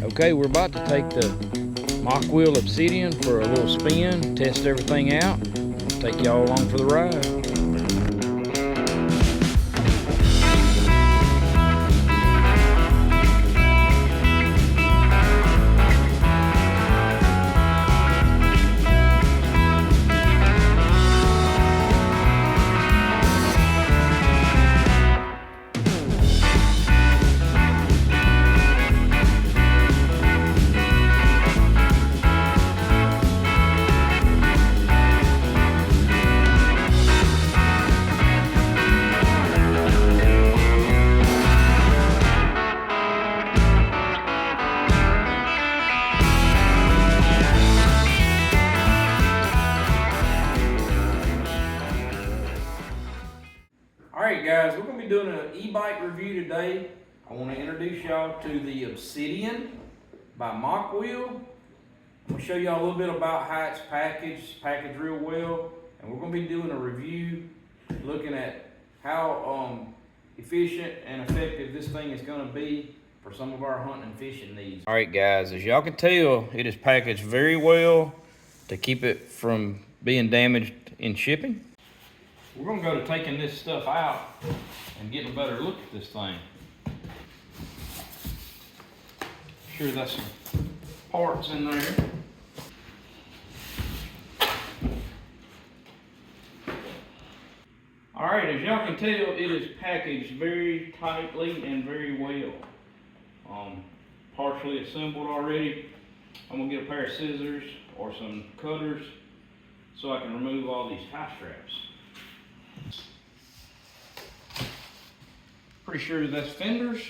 Okay, we're about to take the MOKWHEEL Obsidian for a little spin, test everything out, take y'all along for the ride. Alright guys, we're going to be doing an e-bike review today. I want to introduce y'all to the Obsidian by MOKWHEEL. I'm going to show y'all a little bit about how it's packaged real well. And we're going to be doing a review looking at how efficient and effective this thing is going to be for some of our hunting and fishing needs. Alright guys, as y'all can tell, it is packaged very well to keep it from being damaged in shipping. We're going to go to taking this stuff out and getting a better look at this thing. Sure, that's some parts in there. Alright, as y'all can tell, it is packaged very tightly and very well. Partially assembled already. I'm going to get a pair of scissors or some cutters so I can remove all these tie straps. Pretty sure that's fenders.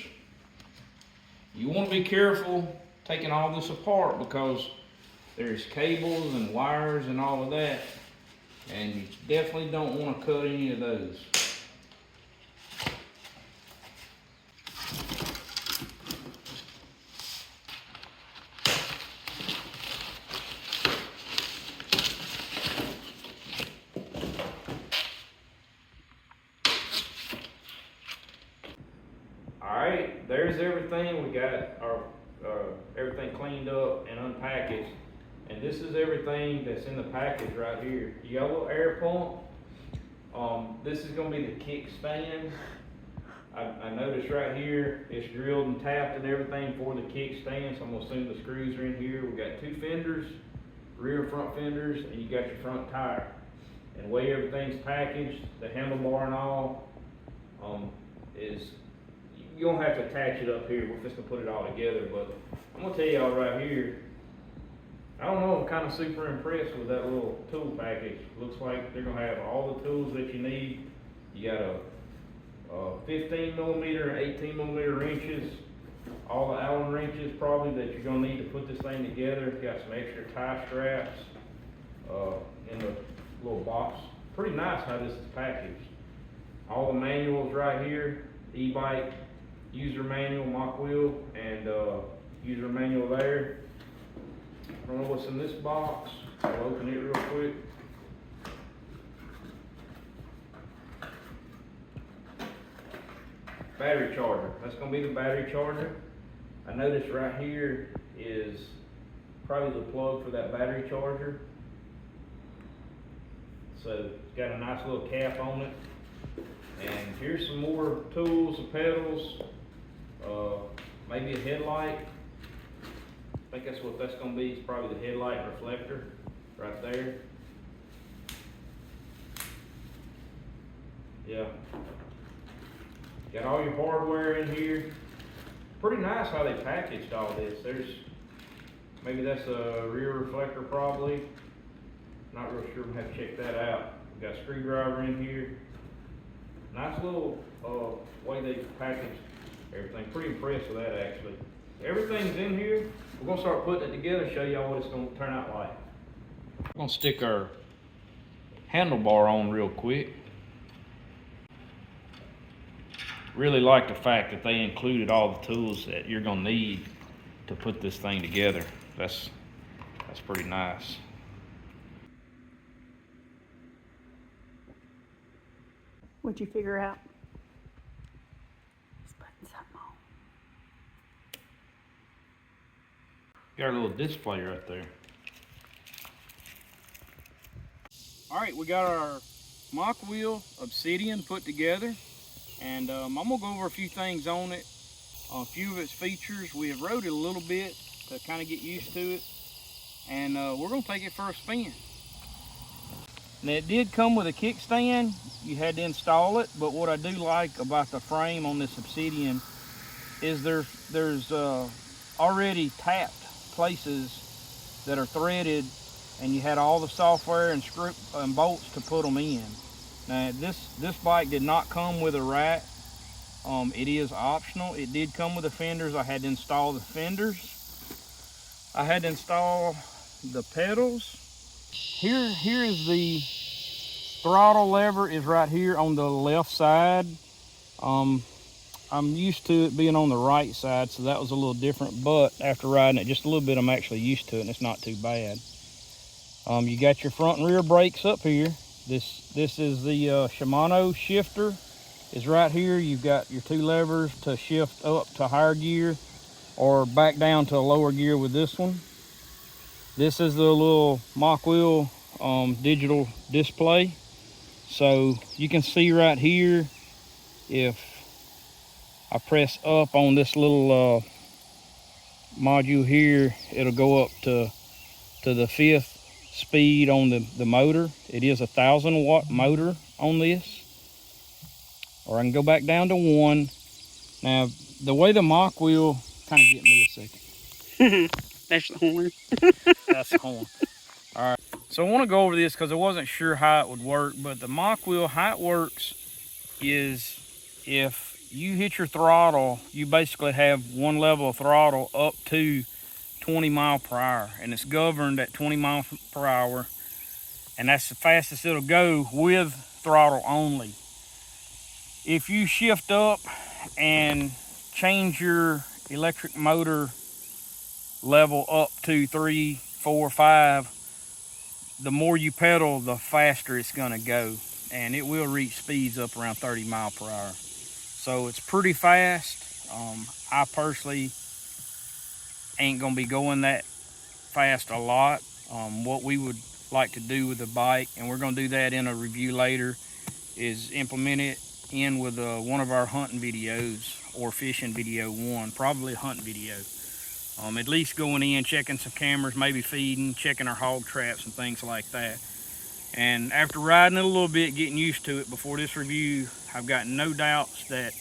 You want to be careful taking all this apart because there's cables and wires and all of that, and you definitely don't want to cut any of those. Alright, there's everything. We got our everything cleaned up and unpackaged. And this is everything that's in the package right here. You got a little air pump. This is going to be the kickstand. I noticed right here it's drilled and tapped and everything for the kickstand, so I'm going to assume the screws are in here. We got two fenders, rear and front fenders, and you got your front tire. And the way everything's packaged, the handlebar and all, is you don't have to attach it up here. We're just gonna put it all together, but I'm gonna tell y'all right here, I don't know, I'm kind of super impressed with that little tool package. Looks like they're gonna have all the tools that you need. You got a 15 millimeter and 18 millimeter wrenches, all the Allen wrenches probably that you're gonna need to put this thing together. You got some extra tie straps in the little box. Pretty nice how this is packaged. All the manuals right here, e-bike user manual, MOKWHEEL, and user manual there. I don't know what's in this box. I'll open it real quick. Battery charger. That's going to be the battery charger. I noticed right here is probably the plug for that battery charger. So it's got a nice little cap on it. And here's some more tools, some pedals, maybe a headlight. I think that's what that's going to be. It's probably the headlight reflector right there. Yeah. Got all your hardware in here. Pretty nice how they packaged all this. Maybe that's a rear reflector probably. Not real sure, we'll have to check that out. We got a screwdriver in here. Nice little way they packaged everything. Pretty impressed with that actually. Everything's in here. We're gonna start putting it together and show y'all what it's gonna turn out like. We're gonna stick our handlebar on real quick. Really like the fact that they included all the tools that you're gonna need to put this thing together. That's pretty nice. What'd you figure out? Just putting something on. Got a little display right there. All right, we got our MOKWHEEL Obsidian put together, and I'm gonna go over a few things on it, a few of its features. We have rode it a little bit to kind of get used to it, and we're gonna take it for a spin. Now, it did come with a kickstand. You had to install it, but what I do like about the frame on this Obsidian is there's already tapped places that are threaded, and you had all the software and screw and bolts to put them in. Now, this bike did not come with a rack. It is optional. It did come with the fenders. I had to install the fenders. I had to install the pedals. Here is the throttle lever, is right here on the left side. I'm used to it being on the right side, so that was a little different, but after riding it just a little bit, I'm actually used to it, and it's not too bad. You got your front and rear brakes up here. This is the Shimano shifter is right here. You've got your 2 levers to shift up to higher gear or back down to a lower gear with this one. This is the little MOKWHEEL digital display. So you can see right here, if I press up on this little module here, it'll go up to the 5th speed on the motor. It is a 1,000-watt motor on this. Or I can go back down to 1. Now, the way the MOKWHEEL, kind of get me a second. That's the horn. That's the horn. All right. So I want to go over this because I wasn't sure how it would work, but the MOKWHEEL, how it works is if you hit your throttle, you basically have one level of throttle up to 20 miles per hour, and it's governed at 20 miles per hour, and that's the fastest it'll go with throttle only. If you shift up and change your electric motor level up to 3, 4, 5, the more you pedal, the faster it's gonna go, and it will reach speeds up around 30 miles per hour. So it's pretty fast. I personally ain't gonna be going that fast a lot. What we would like to do with the bike, and we're gonna do that in a review later, is implement it in with one of our hunting videos or fishing video one, probably a hunting video. At least going in, checking some cameras, maybe feeding, checking our hog traps and things like that. And after riding it a little bit, getting used to it before this review, I've got no doubts that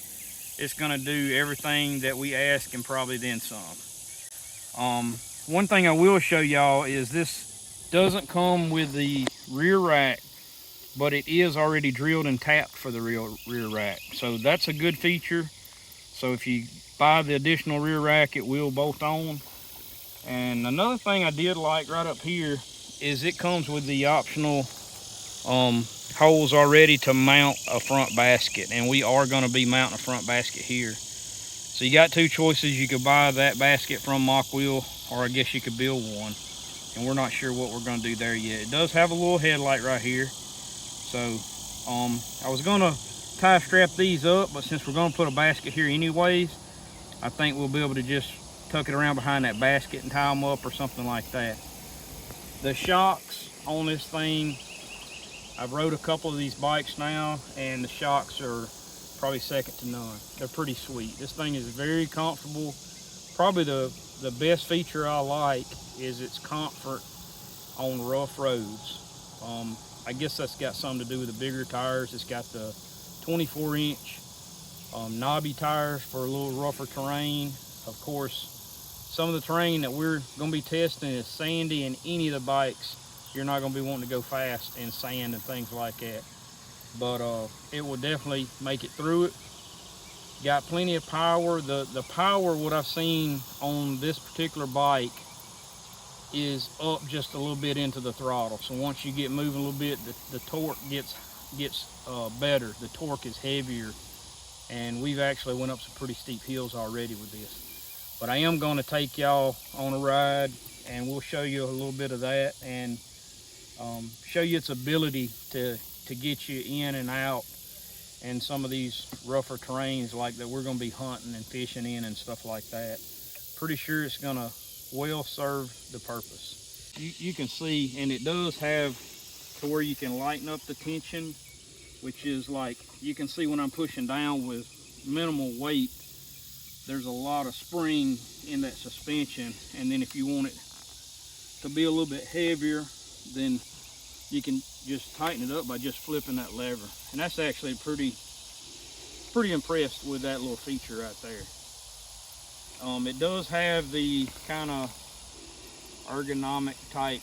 it's gonna do everything that we ask and probably then some. One thing I will show y'all is this doesn't come with the rear rack, but it is already drilled and tapped for the rear rack. So that's a good feature. So if you buy the additional rear rack, it will bolt on. And another thing I did like right up here is it comes with the optional holes already to mount a front basket, and we are going to be mounting a front basket here. So you got 2 choices. You could buy that basket from MOKWHEEL, or I guess you could build one, and we're not sure what we're going to do there yet. It does have a little headlight right here. So I was going to tie strap these up, but since we're going to put a basket here anyways, I think we'll be able to just tuck it around behind that basket and tie them up or something like that. The shocks on this thing, I've rode a couple of these bikes now, and the shocks are probably second to none. They're pretty sweet. This thing is very comfortable. Probably the best feature I like is its comfort on rough roads. I guess that's got something to do with the bigger tires. It's got the 24-inch knobby tires for a little rougher terrain. Of course, some of the terrain that we're going to be testing is sandy, and any of the bikes, you're not going to be wanting to go fast in sand and things like that. But it will definitely make it through it. Got plenty of power. The power, what I've seen on this particular bike, is up just a little bit into the throttle. So once you get moving a little bit, the torque gets better. The torque is heavier, and we've actually went up some pretty steep hills already with this. But I am going to take y'all on a ride, and we'll show you a little bit of that, and show you its ability to get you in and out in some of these rougher terrains like that we're going to be hunting and fishing in and stuff like that. Pretty sure it's going to well served the purpose. You can see, and it does have to where you can lighten up the tension, which is like, you can see when I'm pushing down with minimal weight, there's a lot of spring in that suspension. And then if you want it to be a little bit heavier, then you can just tighten it up by just flipping that lever. And that's actually pretty impressed with that little feature right there. It does have the kind of ergonomic type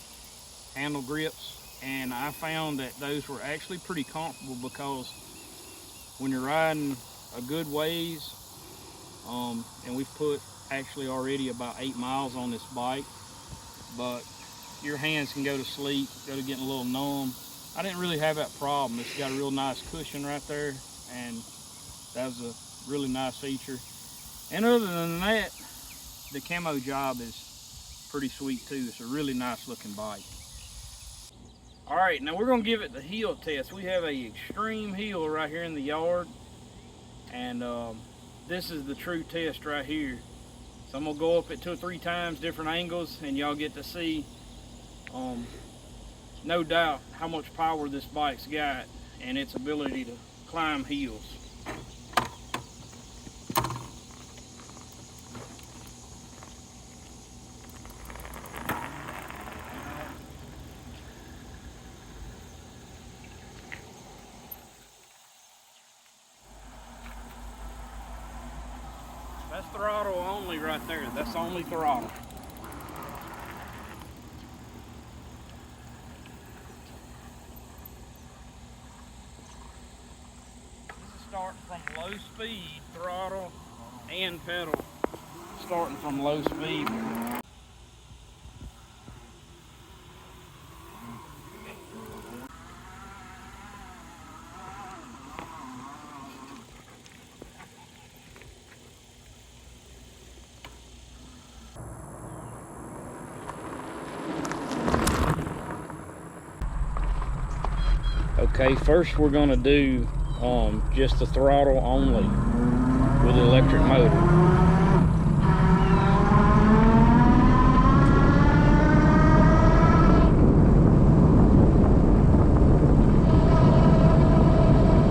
handle grips, and I found that those were actually pretty comfortable, because when you're riding a good ways, and we've put actually already about 8 miles on this bike, but your hands can go to sleep, go to getting a little numb. I didn't really have that problem. It's got a real nice cushion right there, and that was a really nice feature. And other than that, the camo job is pretty sweet too. It's a really nice looking bike. All right, now we're gonna give it the heel test. We have a extreme heel right here in the yard, and this is the true test right here. So I'm gonna go up it 2 or 3 times, different angles, and y'all get to see, no doubt, how much power this bike's got and its ability to climb hills. That's throttle only right there. That's only throttle. This is starting from low speed, throttle and pedal. Starting from low speed. Okay, first we're gonna do just the throttle only with the electric motor.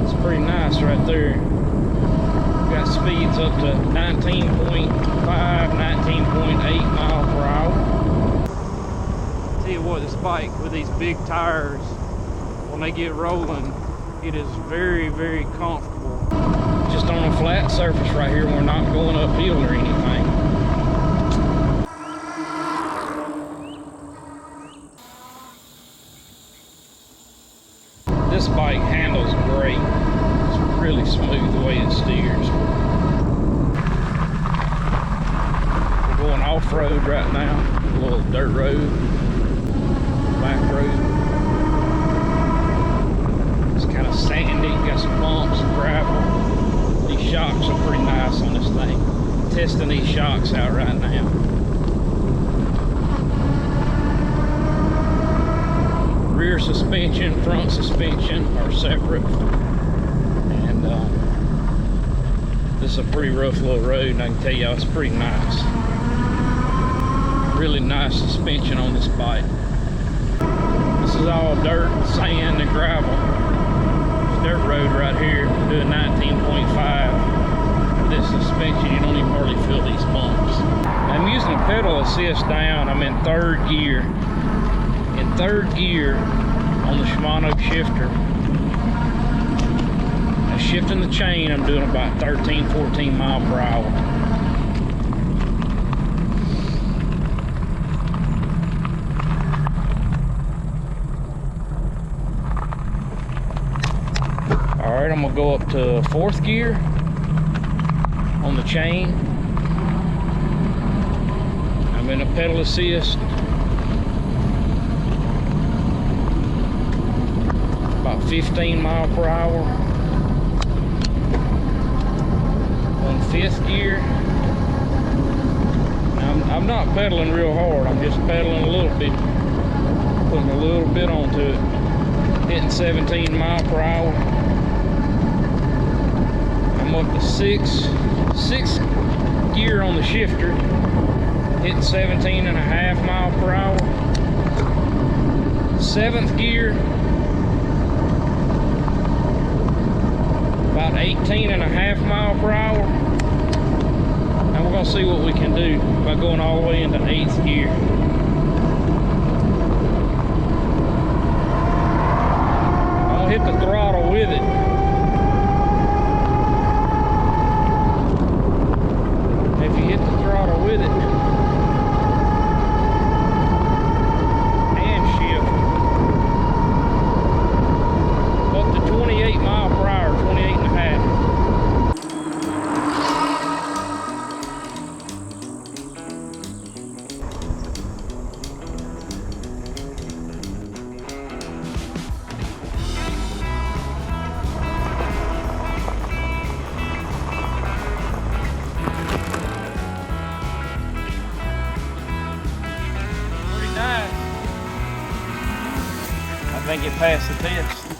It's pretty nice right there. Got speeds up to 19.5, 19.8 miles per hour. Tell you what, this bike with these big tires, when they get rolling, it is very, very comfortable. Just on a flat surface right here, we're not going uphill or anything. This bike handles great. It's really smooth the way it steers. We're going off-road right now, a little dirt road, back road. Kind of sandy, got some bumps, some gravel. These shocks are pretty nice on this thing. Testing these shocks out right now. Rear suspension, front suspension are separate. And this is a pretty rough little road, and I can tell y'all it's pretty nice. Really nice suspension on this bike. This is all dirt, sand, and gravel. Dirt road right here, doing 19.5. This suspension, you don't even hardly feel these bumps. I'm using a pedal assist down. I'm in 3rd gear. In 3rd gear on the Shimano shifter. Now shifting the chain, I'm doing about 13, 14 miles per hour. Alright, I'm going to go up to 4th gear on the chain. I'm in a pedal assist. About 15 miles per hour. On 5th gear. Now, I'm not pedaling real hard. I'm just pedaling a little bit. Putting a little bit onto it. Hitting 17 miles per hour. I'm up to 6th gear on the shifter. hitting 17.5 miles per hour. 7th gear, about 18.5 miles per hour. And we're gonna see what we can do by going all the way into 8th gear. I'm gonna hit the throttle with it. If you hit the throttle with it and shift up to 28 miles per hour, 28.5. I think it passed the test.